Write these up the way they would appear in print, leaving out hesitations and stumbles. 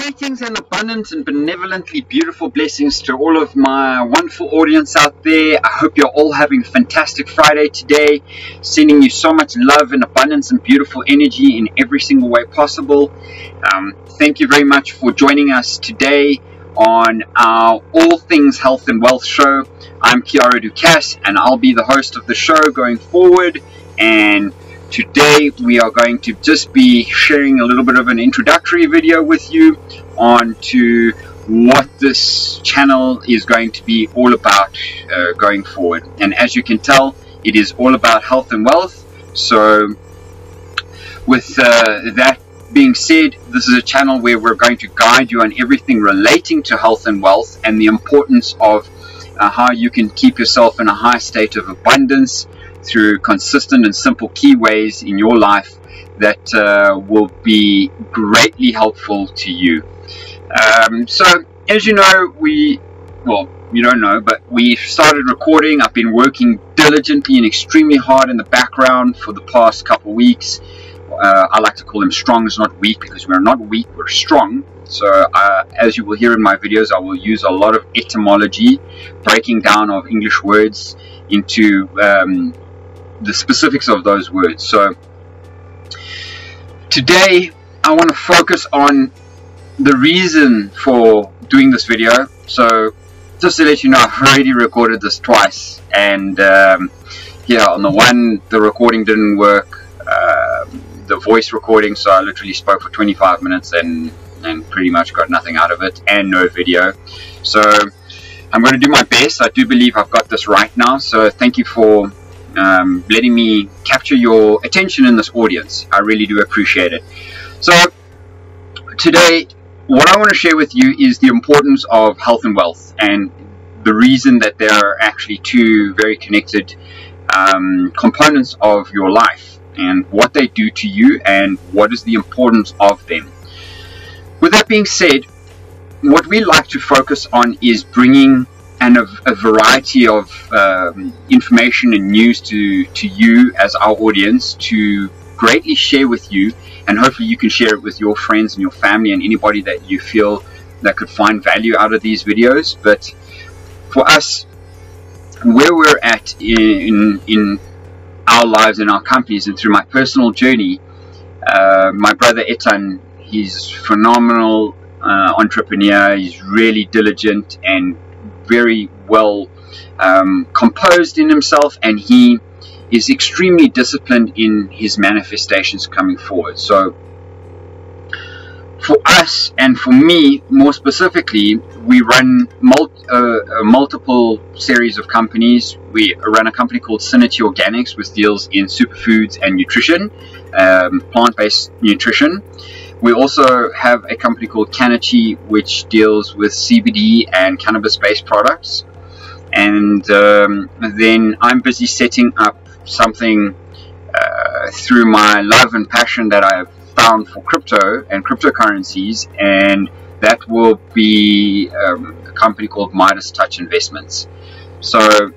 Greetings and abundance and benevolently beautiful blessings to all of my wonderful audience out there. I hope you're all having a fantastic Friday today. Sending you so much love and abundance and beautiful energy in every single way possible. Thank you very much for joining us today on our All Things Health and Wealth show. I'm Kiara Ducasse and I'll be the host of the show going forward. And today we are going to just be sharing a little bit of an introductory video with you on to what this channel is going to be all about going forward. And as you can tell, it is all about health and wealth. So with that being said, this is a channel where we're going to guide you on everything relating to health and wealth and the importance of how you can keep yourself in a high state of abundance through consistent and simple key ways in your life that will be greatly helpful to you. So as you know, you don't know, but we've started recording. I've been working diligently and extremely hard in the background for the past couple of weeks. I like to call them strongs, not weak, because we're not weak, we're strong. So as you will hear in my videos, I will use a lot of etymology, breaking down of English words into the specifics of those words. So today I want to focus on the reason for doing this video. So just to let you know, I've already recorded this twice, and yeah, on the one the recording didn't work, the voice recording, so I literally spoke for 25 minutes and pretty much got nothing out of it, and no video. So I'm going to do my best. I do believe I've got this right now, so thank you for letting me capture your attention in this audience. I really do appreciate it. So today what I want to share with you is the importance of health and wealth, and the reason that they are actually two very connected components of your life, and what they do to you and what is the importance of them. With that being said, what we like to focus on is bringing a variety of information and news to you as our audience to greatly share with you, and hopefully you can share it with your friends and your family and anybody that you feel that could find value out of these videos. But for us, where we're at in our lives and our companies and through my personal journey, my brother Etan, he's phenomenal entrepreneur. He's really diligent and very well composed in himself, and he is extremely disciplined in his manifestations coming forward. So for us, and for me more specifically, we run multiple series of companies. We run a company called Synergy Organics, which deals in superfoods and nutrition, plant-based nutrition. We also have a company called Kaale, which deals with CBD and cannabis-based products. And then I'm busy setting up something through my love and passion that I've found for crypto and cryptocurrencies, and that will be a company called Midas Touch Investments. So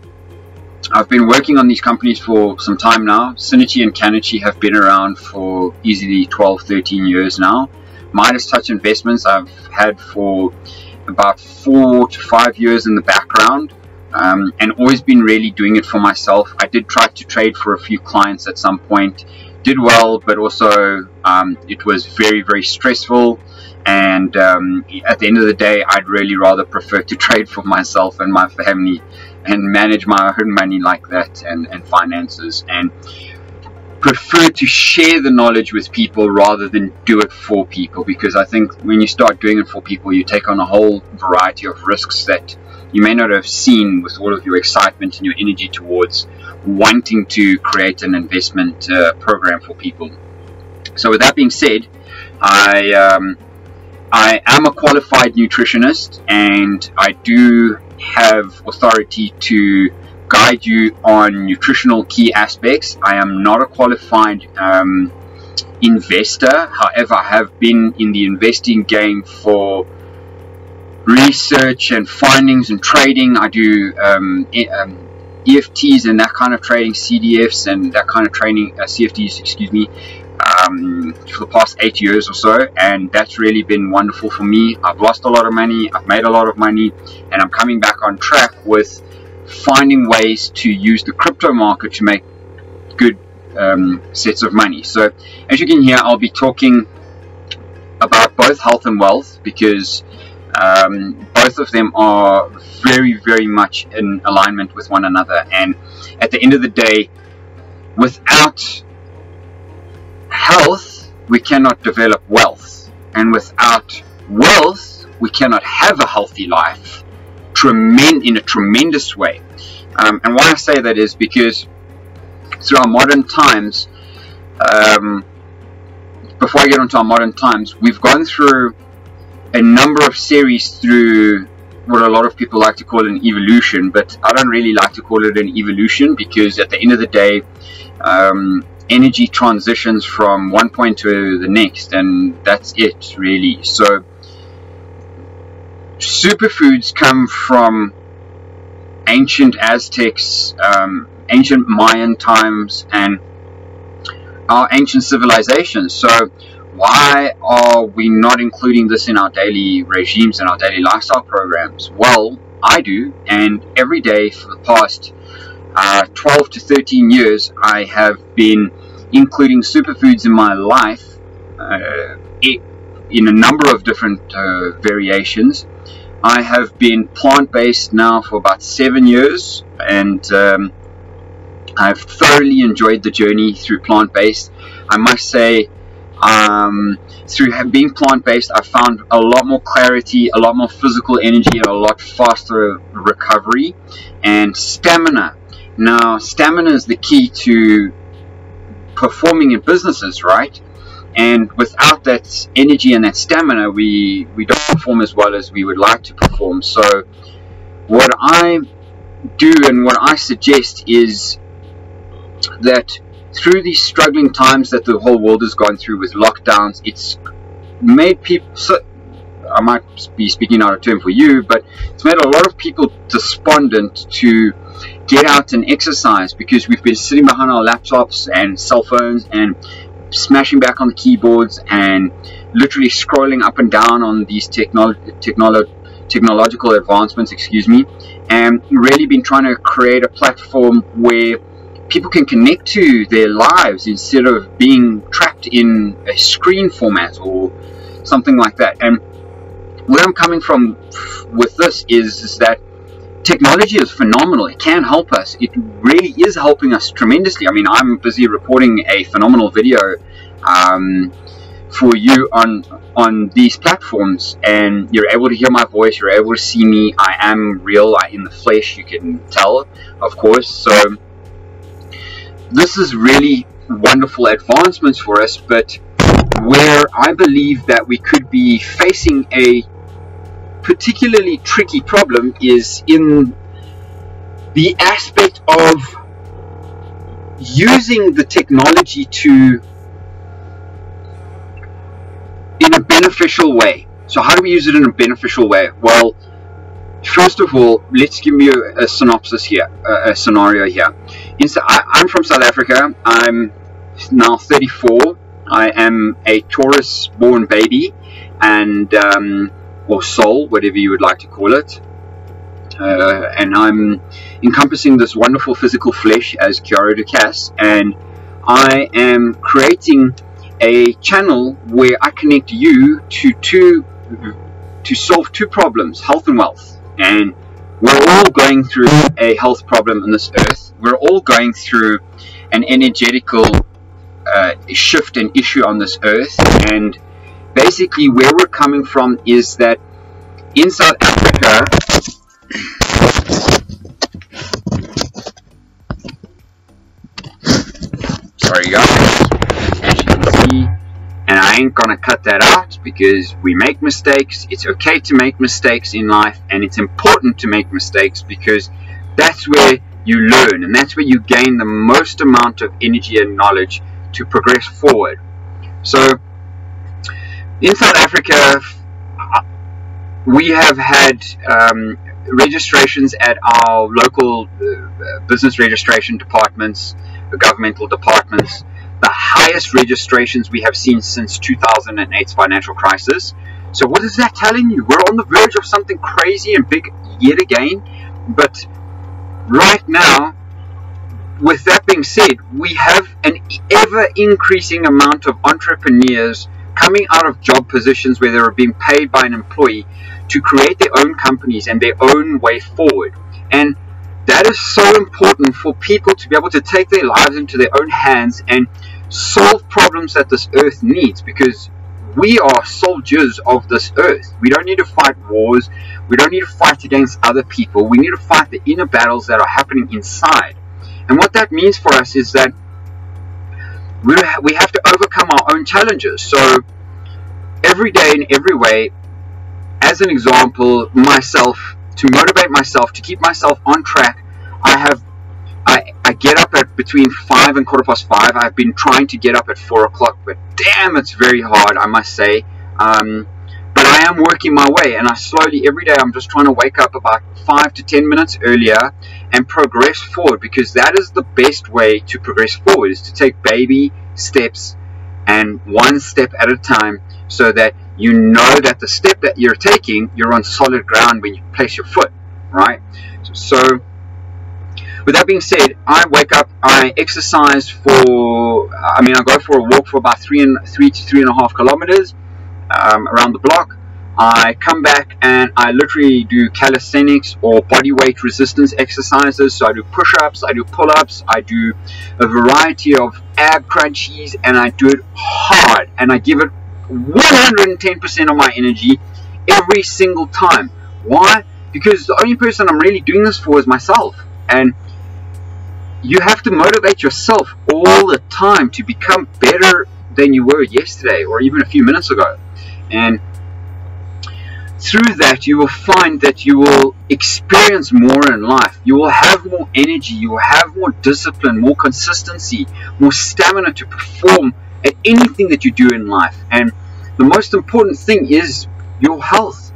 I've been working on these companies for some time now. Synergy and Kaale have been around for easily 12-13 years now. Midas Touch Investments I've had for about 4 to 5 years in the background, and always been really doing it for myself. I did try to trade for a few clients at some point, did well, but also it was very, very stressful, and at the end of the day, I'd really rather prefer to trade for myself and my family and manage my own money like that, and finances, and prefer to share the knowledge with people rather than do it for people. Because I think when you start doing it for people, you take on a whole variety of risks that you may not have seen with all of your excitement and your energy towards wanting to create an investment program for people. So with that being said, I am a qualified nutritionist, and I do have authority to guide you on nutritional key aspects. I am not a qualified investor. However, I have been in the investing game for research and findings and trading. I do EFTs and that kind of trading, CDFs and that kind of trading, CFDs, excuse me. for the past 8 years or so, and that's really been wonderful for me. I've lost a lot of money, I've made a lot of money, and I'm coming back on track with finding ways to use the crypto market to make good sets of money. So as you can hear, I'll be talking about both health and wealth, because both of them are very, very much in alignment with one another. And at the end of the day, without health, we cannot develop wealth, and without wealth, we cannot have a healthy life in a tremendous way. And why I say that is because through our modern times, before I get onto our modern times, we've gone through a number of series through what a lot of people like to call an evolution, but I don't really like to call it an evolution, because at the end of the day, energy transitions from one point to the next, and that's it really. So superfoods come from ancient Aztecs, ancient Mayan times, and our ancient civilizations. So why are we not including this in our daily regimes and our daily lifestyle programs? Well, I do, and every day for the past 12 to 13 years, I have been including superfoods in my life in a number of different variations. I have been plant-based now for about 7 years, and I've thoroughly enjoyed the journey through plant-based. I must say, through being plant-based, I found a lot more clarity, a lot more physical energy, and a lot faster recovery and stamina. Now, stamina is the key to performing in businesses, right? And without that energy and that stamina, we don't perform as well as we would like to perform. So what I do and what I suggest is that through these struggling times that the whole world has gone through with lockdowns, it's made people, so I might be speaking out of turn for you, but it's made a lot of people despondent to get out and exercise, because we've been sitting behind our laptops and cell phones and smashing back on the keyboards and literally scrolling up and down on these technological advancements, and really been trying to create a platform where people can connect to their lives instead of being trapped in a screen format or something like that. And where I'm coming from with this is that technology is phenomenal. It can help us. It really is helping us tremendously. I mean, I'm busy recording a phenomenal video for you on these platforms, and you're able to hear my voice, you're able to see me. I am real, in the flesh, you can tell, of course. So this is really wonderful advancements for us, but where I believe that we could be facing a particularly tricky problem is in the aspect of using the technology in a beneficial way. So how do we use it in a beneficial way? Well, first of all, let's give you a synopsis here, a scenario here. I'm from South Africa. I'm now 34. I am a Taurus-born baby, and or soul, whatever you would like to call it. And I'm encompassing this wonderful physical flesh as Kiara Ducasse, and I am creating a channel where I connect you to solve two problems, health and wealth. And we're all going through a health problem on this earth. We're all going through an energetical shift and issue on this earth. And basically where we're coming from is that in South Africa, sorry guys, as you can see, and I ain't gonna cut that out because we make mistakes. It's okay to make mistakes in life, and it's important to make mistakes because that's where you learn, and that's where you gain the most amount of energy and knowledge to progress forward. So in South Africa, we have had registrations at our local business registration departments, governmental departments, the highest registrations we have seen since 2008's financial crisis. So what is that telling you? We're on the verge of something crazy and big yet again. But right now, with that being said, we have an ever-increasing amount of entrepreneurs coming out of job positions where they're being paid by an employee to create their own companies and their own way forward. And that is so important for people to be able to take their lives into their own hands and solve problems that this earth needs, because we are soldiers of this earth. We don't need to fight wars. We don't need to fight against other people. We need to fight the inner battles that are happening inside. And what that means for us is that we have to overcome our own challenges. So every day in every way, as an example, myself, to motivate myself, to keep myself on track, I get up at between 5 and 5:15. I've been trying to get up at 4 o'clock, but damn, it's very hard, I must say. But I am working my way, and I slowly, every day, I'm just trying to wake up about 5 to 10 minutes earlier and progress forward, because that is the best way to progress forward, is to take baby steps and one step at a time, so that you know that the step that you're taking, you're on solid ground when you place your foot, right? So with that being said, I wake up, I exercise I go for a walk for about 3 to 3.5 kilometers around the block. I come back and I literally do calisthenics or body weight resistance exercises. So I do push-ups, I do pull-ups, I do a variety of ab crunchies, and I do it hard, and I give it 110% of my energy every single time. Why? Because the only person I'm really doing this for is myself. And you have to motivate yourself all the time to become better than you were yesterday or even a few minutes ago. And through that, you will find that you will experience more in life. You will have more energy, you will have more discipline, more consistency, more stamina to perform at anything that you do in life. And the most important thing is your health,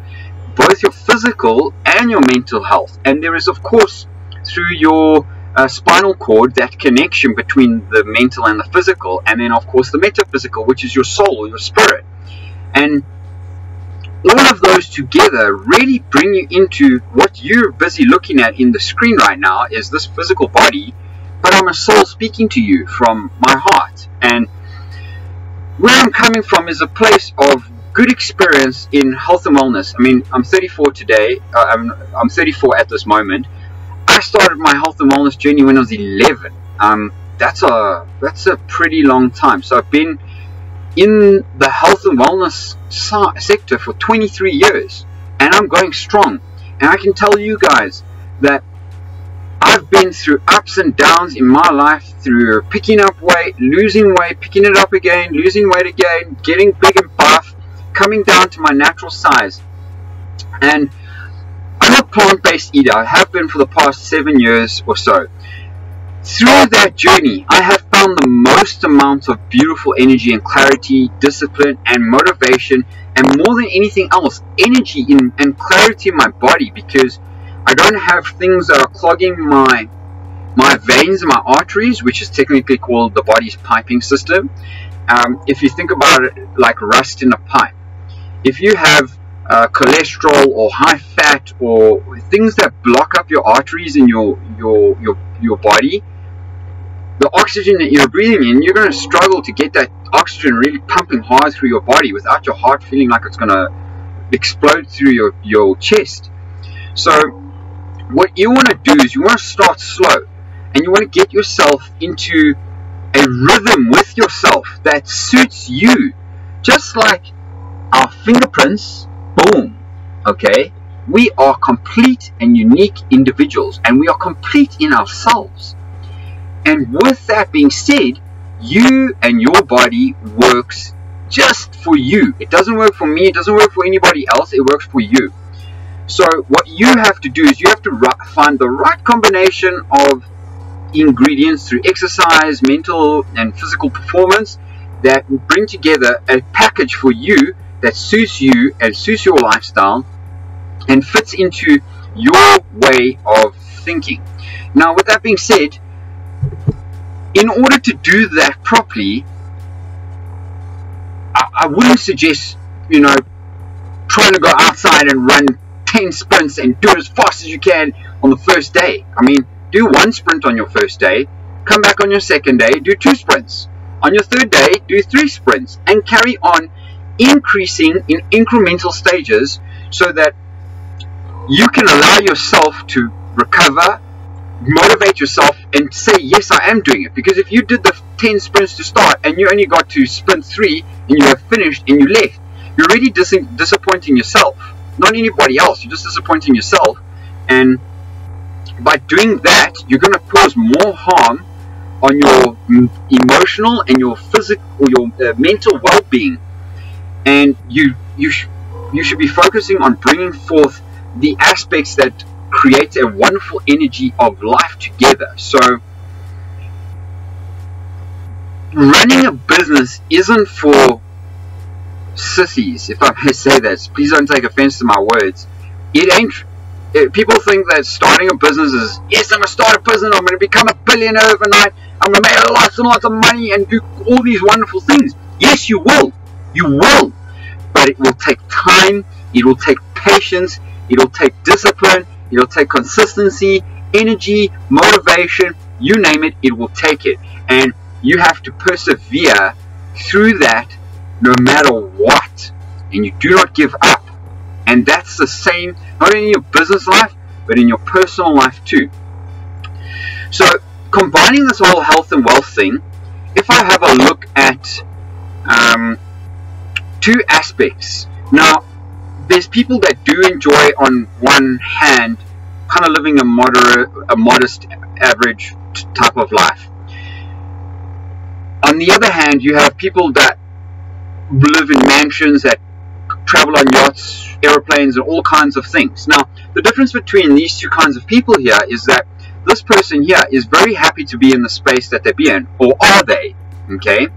both your physical and your mental health. And there is, of course, through your spinal cord, that connection between the mental and the physical, and then of course the metaphysical, which is your soul, your spirit. And all of those together really bring you into what you're busy looking at in the screen right now, is this physical body, but I'm a soul speaking to you from my heart. And where I'm coming from is a place of good experience in health and wellness. I mean, I'm 34 today. I'm 34 at this moment. I started my health and wellness journey when I was 11. That's a pretty long time. So I've been in the health and wellness sector for 23 years, and I'm going strong. And I can tell you guys that I've been through ups and downs in my life, through picking up weight, losing weight, picking it up again, losing weight again, getting big and buff, coming down to my natural size. And I'm a plant-based eater. I have been for the past 7 years or so. Through that journey, I have found the most amount of beautiful energy and clarity, discipline and motivation, and more than anything else, energy and clarity in my body, because I don't have things that are clogging my veins and my arteries, which is technically called the body's piping system. If you think about it like rust in a pipe, if you have cholesterol or high fat or things that block up your arteries in your body, the oxygen that you're breathing in, you're going to struggle to get that oxygen really pumping hard through your body without your heart feeling like it's going to explode through your chest. So what you want to do is you want to start slow, and you want to get yourself into a rhythm with yourself that suits you, just like our fingerprints. Boom. Okay, we are complete and unique individuals, and we are complete in ourselves. And with that being said, you and your body works just for you. It doesn't work for me, it doesn't work for anybody else, it works for you. So what you have to do is you have to find the right combination of ingredients through exercise, mental and physical performance that bring together a package for you that suits you and suits your lifestyle and fits into your way of thinking. Now, with that being said, in order to do that properly, I wouldn't suggest, you know, trying to go outside and run 10 sprints and do it as fast as you can on the first day. I mean, do 1 sprint on your first day, come back on your second day, do 2 sprints. On your third day, do 3 sprints, and carry on increasing in incremental stages so that you can allow yourself to recover, motivate yourself, and say, yes, I am doing it. Because if you did the 10 sprints to start and you only got to sprint 3 and you have finished and you left, you're already disappointing yourself, not anybody else. You're just disappointing yourself, and by doing that, you're going to cause more harm on your emotional and your physical or your mental well-being. And you should be focusing on bringing forth the aspects that create a wonderful energy of life together. So running a business isn't for sissies, if I may say that. Please don't take offense to my words. It ain't. People think that starting a business is, yes, I'm going to start a business, I'm going to become a billionaire overnight, I'm going to make lots and lots of money and do all these wonderful things. Yes, you will. You will. But it will take time, it will take patience, it will take discipline, it will take consistency, energy, motivation, you name it, it will take it. And you have to persevere through that no matter what. And you do not give up. And that's the same, not only in your business life, but in your personal life too. So, combining this whole health and wealth thing, if I have a look at 2 aspects. Now, there's people that do enjoy, on one hand, kind of living a modest, average type of life. On the other hand, you have people that live in mansions, that travel on yachts, aeroplanes, and all kinds of things. Now, the difference between these 2 kinds of people here is that this person here is very happy to be in the space that they're in, or are they? Okay?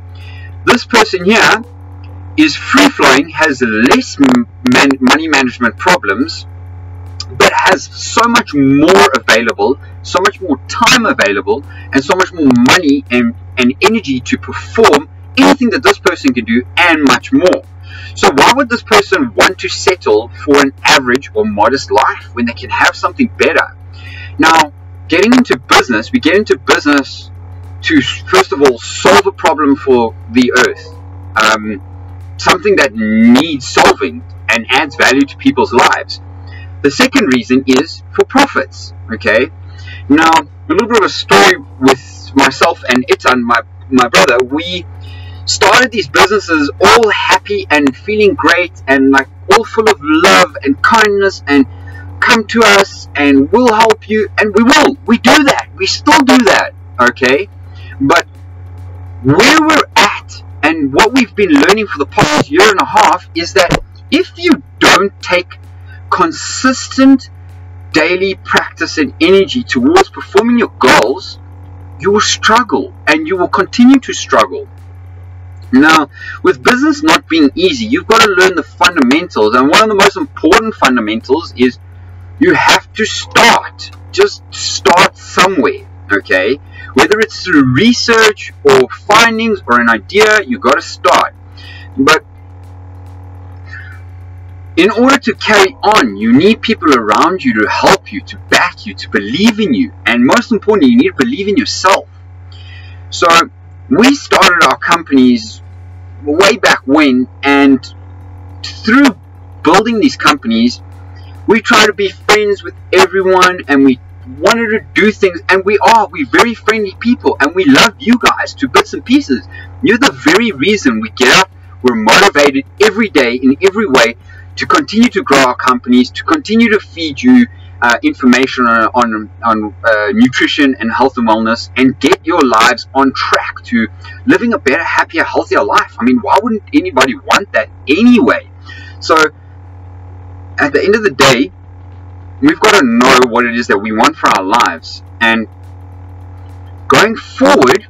This person here is free-flowing, has less money management problems, but has so much more available, so much more time available, and so much more money and energy to perform anything that this person can do, and much more. So why would this person want to settle for an average or modest life when they can have something better? Now, getting into business, we get into business to, first of all, solve a problem for the earth. Something that needs solving and adds value to people's lives. The second reason is for profits. Okay? Now, a little bit of a story with myself and Itan, my brother. We started these businesses all happy and feeling great and like all full of love and kindness, and come to us and we'll help you, and we do that, we still do that, okay? But where we're at and what we've been learning for the past 1.5 years is that if you don't take consistent daily practice and energy towards performing your goals, you will struggle, and you will continue to struggle. Now, with business not being easy, you've got to learn the fundamentals, and one of the most important fundamentals is you have to start. Just start somewhere, okay? Whether it's through research or findings or an idea, you've got to start. But in order to carry on, you need people around you to help you, to back you, to believe in you, and most importantly, you need to believe in yourself. So we started our companies way back when, and through building these companies, we try to be friends with everyone, and we wanted to do things, and we're very friendly people, and we love you guys to bits and pieces. You're the very reason we get up, we're motivated every day in every way to continue to grow our companies, to continue to feed you information on nutrition and health and wellness, and get your lives on track to living a better, happier, healthier life. I mean, why wouldn't anybody want that anyway? So at the end of the day, we've got to know what it is that we want for our lives, and going forward,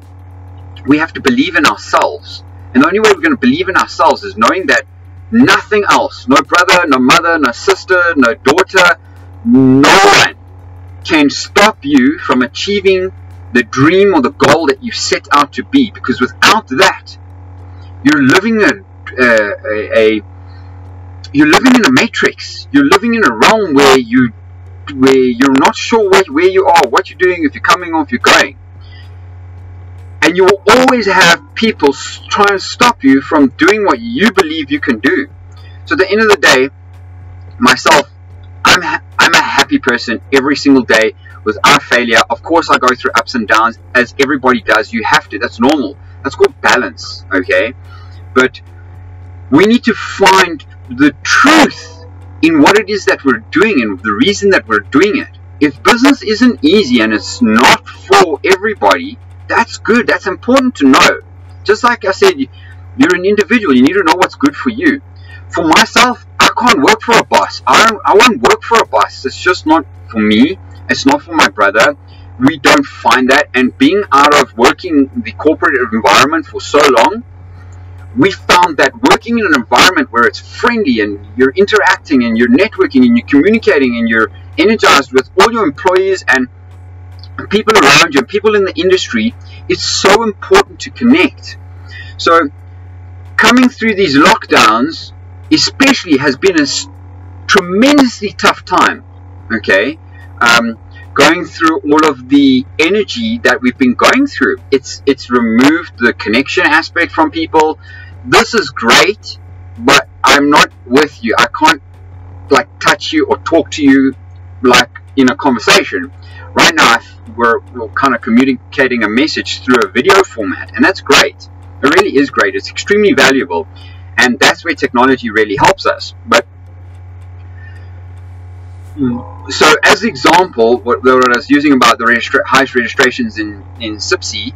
we have to believe in ourselves. And the only way we're going to believe in ourselves is knowing that nothing else, no brother, no mother, no sister, no daughter, no one can stop you from achieving the dream or the goal that you set out to be, because without that, you're living you're living in a matrix. You're living in a realm where you're not sure where you are, what you're doing, if you're coming or if you're going. And you will always have people try and stop you from doing what you believe you can do. So at the end of the day, myself, I'm a happy person every single day without failure. Of course, I go through ups and downs, as everybody does. You have to. That's normal. That's called balance, okay? But we need to find the truth in what it is that we're doing and the reason that we're doing it. If business isn't easy and it's not for everybody, that's good. That's important to know. Just like I said, you're an individual. You need to know what's good for you. For myself, I can't work for a boss. I won't work for a boss. It's just not for me. It's not for my brother. We don't find that. And being out of working the corporate environment for so long, we found that working in an environment where it's friendly and you're interacting and you're networking and you're communicating and you're energized with all your employees and people around you and people in the industry, it's so important to connect. So coming through these lockdowns especially has been a tremendously tough time, okay? Going through all of the energy that we've been going through, it's removed the connection aspect from people. This is great, but I'm not with you. I can't like touch you or talk to you like in a conversation. Right now we're kind of communicating a message through a video format, and that's great. It really is great. It's extremely valuable, and that's where technology really helps us. But so as an example, what I was using about the highest registrations in SIPSI,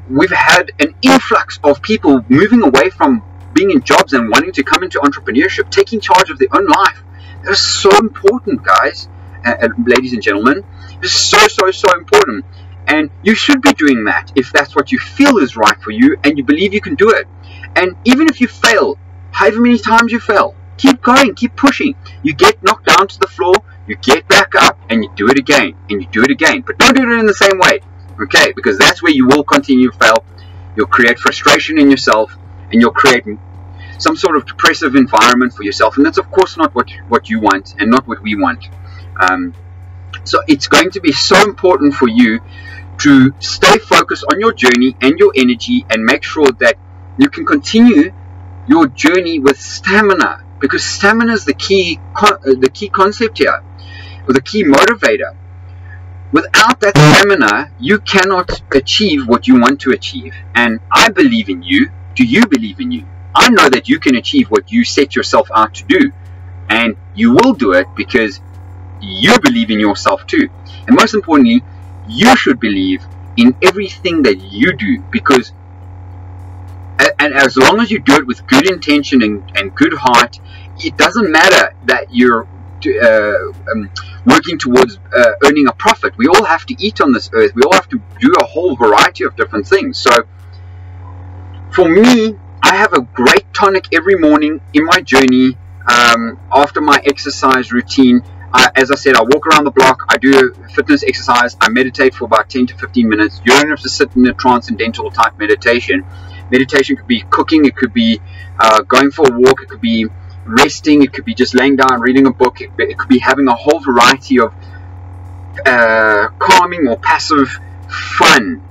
we've had an influx of people moving away from being in jobs and wanting to come into entrepreneurship, taking charge of their own life. That's so important, guys, ladies and gentlemen. It's so important. And you should be doing that if that's what you feel is right for you and you believe you can do it. And even if you fail, however many times you fail, keep going, keep pushing. You get knocked down to the floor, you get back up, and you do it again, and you do it again. But don't do it in the same way, okay? Because that's where you will continue to fail. You'll create frustration in yourself, and you'll create some sort of depressive environment for yourself. And that's, of course, not what you want and not what we want. So it's going to be so important for you to stay focused on your journey and your energy and make sure that you can continue your journey with stamina, because stamina is the key concept here, or the key motivator. Without that stamina, you cannot achieve what you want to achieve. And I believe in you. Do you believe in you? I know that you can achieve what you set yourself out to do, and you will do it because you believe in yourself too. And most importantly, you should believe in everything that you do, because and as long as you do it with good intention and good heart, it doesn't matter that you're working towards earning a profit. We all have to eat on this earth. We all have to do a whole variety of different things. So for me, I have a great tonic every morning in my journey. After my exercise routine, as I said, I walk around the block, I do fitness exercise, I meditate for about 10 to 15 minutes. You don't have to sit in a transcendental type meditation. Meditation could be cooking, it could be going for a walk, it could be resting, it could be just laying down reading a book, it could be having a whole variety of calming or passive fun,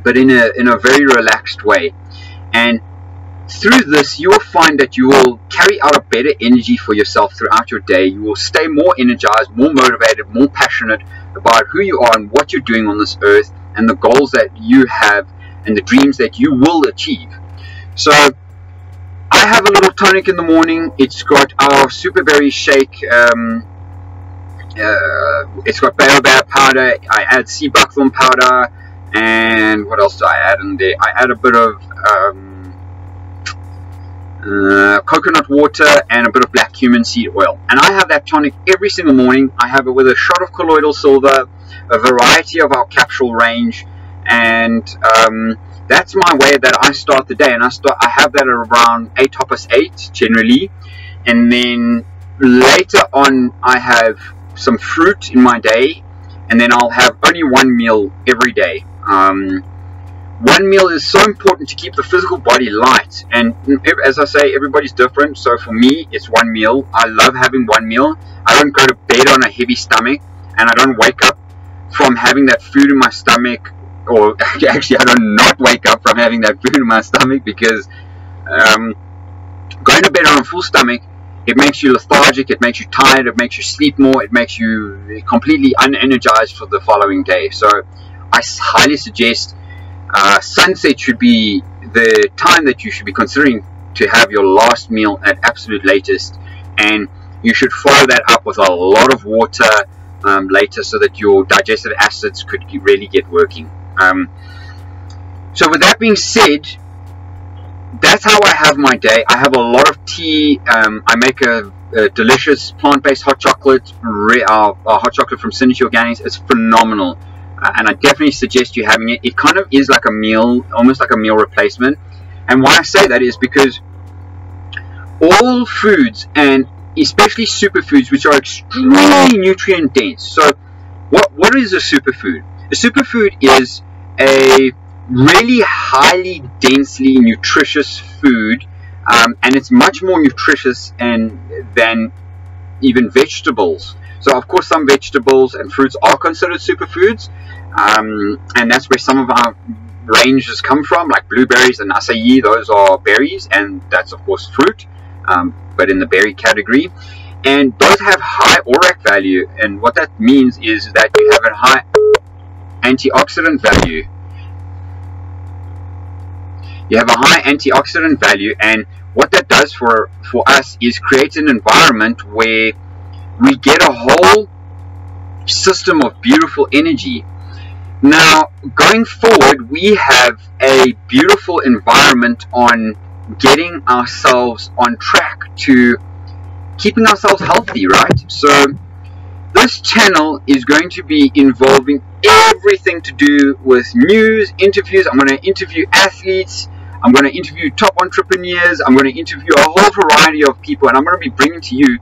but in a very relaxed way. And through this, you will find that you will carry out a better energy for yourself throughout your day. You will stay more energized, more motivated, more passionate about who you are and what you're doing on this earth, and the goals that you have and the dreams that you will achieve. So I have a little tonic in the morning. It's got our super berry shake. It's got baobab powder. I add sea buckthorn powder, and what else do I add in there? I add a bit of coconut water and a bit of black cumin seed oil, and I have that tonic every single morning. I have it with a shot of colloidal silver, a variety of our capsule range, and that's my way that I start the day. And I have that at around 8:08 generally, and then later on I have some fruit in my day, and then I'll have only one meal every day. One meal is so important to keep the physical body light, and as I say, everybody's different. So for me, it's one meal. I love having one meal. I don't go to bed on a heavy stomach, and I don't wake up from having that food in my stomach, or actually I don't not wake up from having that food in my stomach, because going to bed on a full stomach, it makes you lethargic, it makes you tired, it makes you sleep more, it makes you completely unenergized for the following day. So I highly suggest sunset should be the time that you should be considering to have your last meal at absolute latest, and you should follow that up with a lot of water later, so that your digestive acids could really get working. So with that being said, that's how I have my day. I have a lot of tea. I make a delicious plant-based hot chocolate, hot chocolate from Synergy Organics. It's phenomenal. And I definitely suggest you having it. It kind of is like a meal, almost like a meal replacement. And why I say that is because all foods, and especially superfoods, which are extremely nutrient dense. So what is a superfood? A superfood is a really highly densely nutritious food, and it's much more nutritious than even vegetables. So of course some vegetables and fruits are considered superfoods, and that's where some of our ranges come from, like blueberries and acai. Those are berries, and that's of course fruit, but in the berry category. And those have high ORAC value, and what that means is that you have a high antioxidant value. You have a high antioxidant value, and what that does for us is create an environment where we get a whole system of beautiful energy. Now, going forward, we have a beautiful environment on getting ourselves on track to keeping ourselves healthy, right? So this channel is going to be involving everything to do with news, interviews. I'm going to interview athletes, I'm going to interview top entrepreneurs, I'm going to interview a whole variety of people, and I'm going to be bringing to you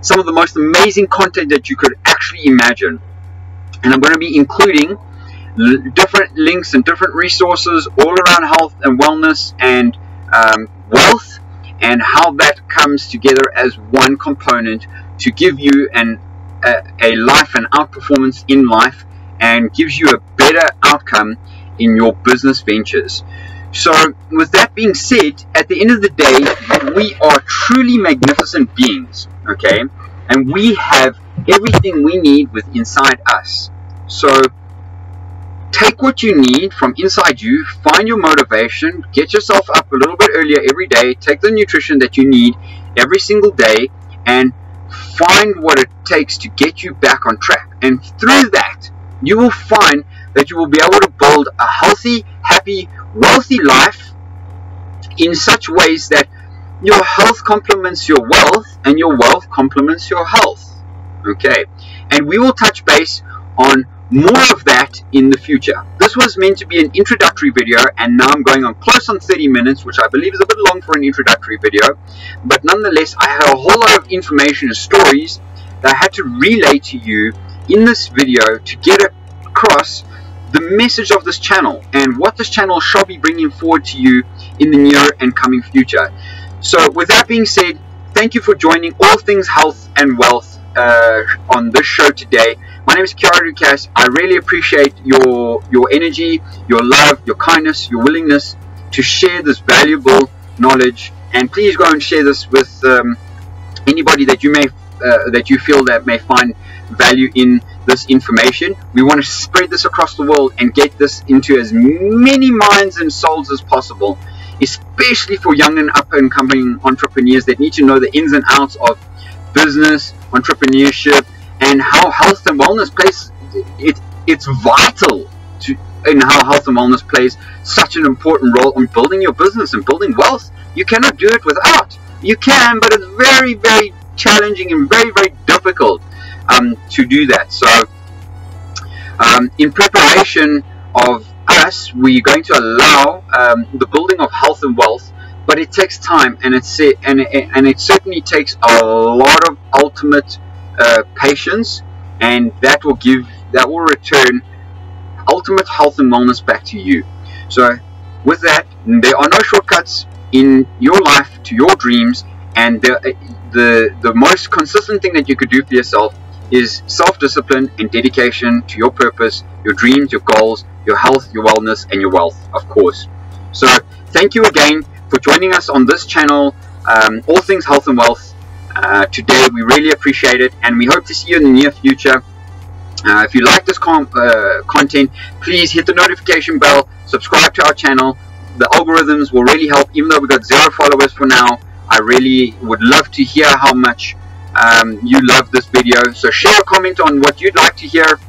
some of the most amazing content that you could actually imagine. And I'm going to be including different links and different resources all around health and wellness and wealth, and how that comes together as one component to give you a life and outperformance in life, and gives you a better outcome in your business ventures. So with that being said, at the end of the day, we are truly magnificent beings, okay? And we have everything we need within inside us. So take what you need from inside you, find your motivation, get yourself up a little bit earlier every day, take the nutrition that you need every single day, and find what it takes to get you back on track. And through that, you will find that you will be able to build a healthy, happy, wealthy life in such ways that your health complements your wealth and your wealth complements your health. Okay, and we will touch base on more of that in the future. This was meant to be an introductory video, and now I'm going on close on 30 minutes, which I believe is a bit long for an introductory video, but nonetheless I had a whole lot of information and stories that I had to relay to you in this video to get across the message of this channel and what this channel shall be bringing forward to you in the near and coming future. So with that being said, thank you for joining All Things Health and Wealth on this show today. My name is Kaale. I really appreciate your energy, your love, your kindness, your willingness to share this valuable knowledge, and please go and share this with anybody that you feel that may find value in this information. We want to spread this across the world and get this into as many minds and souls as possible, especially for young and up and coming entrepreneurs that need to know the ins and outs of business, entrepreneurship, and how health and wellness plays. It's vital in how health and wellness plays such an important role in building your business and building wealth. You cannot do it without. You can, but it's very, very challenging and very, very difficult to do that. So in preparation of us, we're going to allow the building of health and wealth, but it takes time, and it certainly takes a lot of ultimate patience, and that will give that will return ultimate health and wellness back to you. So with that, there are no shortcuts in your life to your dreams, and the most consistent thing that you could do for yourself is self-discipline and dedication to your purpose, your dreams, your goals, your health, your wellness, and your wealth, of course. So thank you again for joining us on this channel, All Things Health and Wealth. Today, we really appreciate it, and we hope to see you in the near future. If you like this content, please hit the notification bell, subscribe to our channel. The algorithms will really help. Even though we've got 0 followers for now, I really would love to hear how much you love this video. So share a comment on what you'd like to hear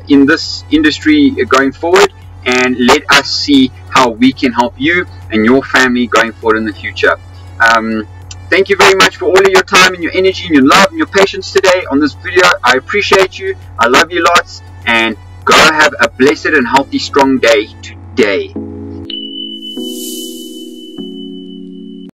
in this industry going forward, and let us see how we can help you and your family going forward in the future. Thank you very much for all of your time and your energy and your love and your patience today on this video. I appreciate you. I love you lots, and go have a blessed and healthy, strong day today.